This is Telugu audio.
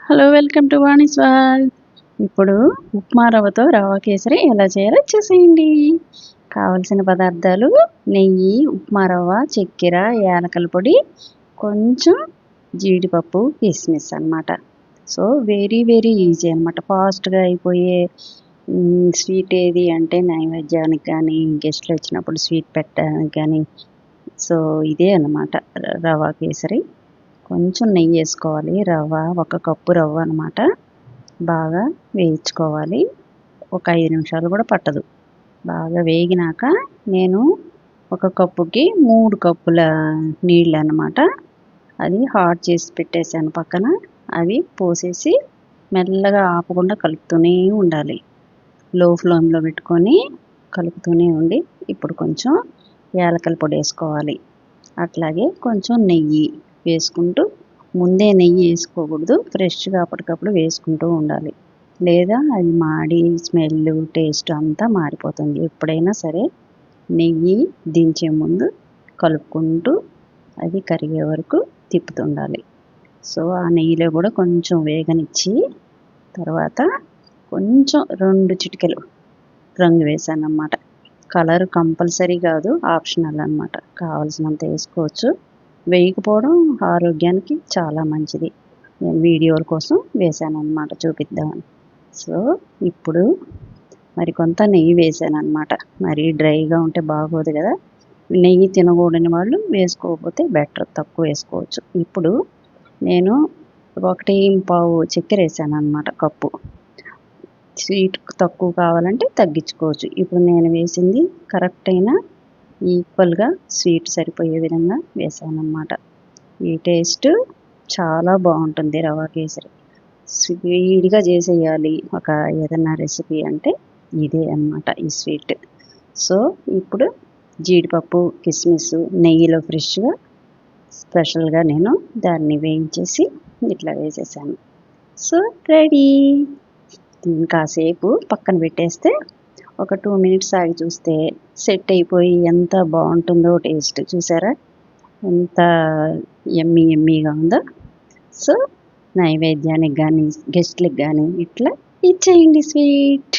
Hello, welcome to Vani's world. ఇప్పుడు ఉప్మా రవ్వతో రవ్వ కేసరి ఎలా చేయాలో చూసేయండి. కావలసిన పదార్థాలు: నెయ్యి, ఉప్మా రవ్వ, చక్కెర, యాలకల పొడి, కొంచెం జీడిపప్పు, కిస్మిస్ అన్నమాట. సో వెరీ వెరీ ఈజీ అన్నమాట. ఫాస్ట్గా అయిపోయే స్వీట్ ఏది అంటే నైవేద్యానికి కానీ, గెస్ట్లు వచ్చినప్పుడు స్వీట్ పెట్టడానికి కానీ, సో ఇదే అన్నమాట రవ్వ కేసరి. కొంచెం నెయ్యి వేసుకోవాలి. రవ్వ 1 కప్పు రవ్వ అనమాట. బాగా వేయించుకోవాలి. ఒక 5 నిమిషాలు కూడా పట్టదు. బాగా వేగినాక నేను 1 కప్పుకి 3 కప్పుల నీళ్ళు అన్నమాట. అది హాట్ చేసి పెట్టేసాను పక్కన. అవి పోసేసి మెల్లగా ఆపకుండా కలుపుతూనే ఉండాలి. లో ఫ్లేమ్లో పెట్టుకొని కలుపుతూనే ఉండి, ఇప్పుడు కొంచెం యాలకల పొడి వేసుకోవాలి. అట్లాగే కొంచెం నెయ్యి వేసుకుంటూ, ముందే నెయ్యి వేసుకోకూడదు, ఫ్రెష్గా అప్పటికప్పుడు వేసుకుంటూ ఉండాలి. లేదా అది మాడి స్మెల్ టేస్ట్ అంతా మారిపోతుంది. ఎప్పుడైనా సరే నెయ్యి దించే ముందు కలుపుకుంటూ అది కరిగే వరకు తిప్పుతుండాలి. సో ఆ నెయ్యిలో కూడా కొంచెం వేగనిచ్చి, తర్వాత కొంచెం 2 చిటికెలు రంగు వేసాను అన్నమాట. కలర్ కంపల్సరీ కాదు, ఆప్షనల్ అన్నమాట. కావాల్సినంత వేసుకోవచ్చు. వేయకపోవడం ఆరోగ్యానికి చాలా మంచిది. నేను వీడియోల కోసం వేసాను అన్నమాట, చూపిద్దామని. సో ఇప్పుడు మరికొంత నెయ్యి వేసాను అన్నమాట. మరీ డ్రైగా ఉంటే బాగోదు కదా. నెయ్యి తినకూడని వాళ్ళు వేసుకోకపోతే బెటర్, తక్కువ వేసుకోవచ్చు. ఇప్పుడు నేను 1.25 చక్కెర వేసాను అన్నమాట, కప్పు. స్వీట్ తక్కువ కావాలంటే తగ్గించుకోవచ్చు. ఇప్పుడు నేను వేసింది కరెక్ట్ అయిన ఈక్వల్గా స్వీట్ సరిపోయే విధంగా వేసాను అన్నమాట. ఈ టేస్ట్ చాలా బాగుంటుంది రవ్వ కేసరి. స్వీట్గా చేసేయాలి ఒక ఏదన్నా రెసిపీ అంటే ఇదే అన్నమాట, ఈ స్వీట్. సో ఇప్పుడు జీడిపప్పు, కిస్మిస్ నెయ్యిలో ఫ్రెష్గా స్పెషల్గా నేను దాన్ని వేయించేసి ఇట్లా వేసేసాను. So ready. కాసేపు పక్కన పెట్టేస్తే ఒక 2 మినిట్స్ ఆగి చూస్తే సెట్ అయిపోయి ఎంత బాగుంటుందో టేస్ట్. చూసారా ఎంత ఎమ్మీ ఎమ్మీగా ఉందో. సో నైవేద్యానికి కానీ, గెస్ట్లకు కానీ ఇట్లా ఇచ్చేయండి స్వీట్.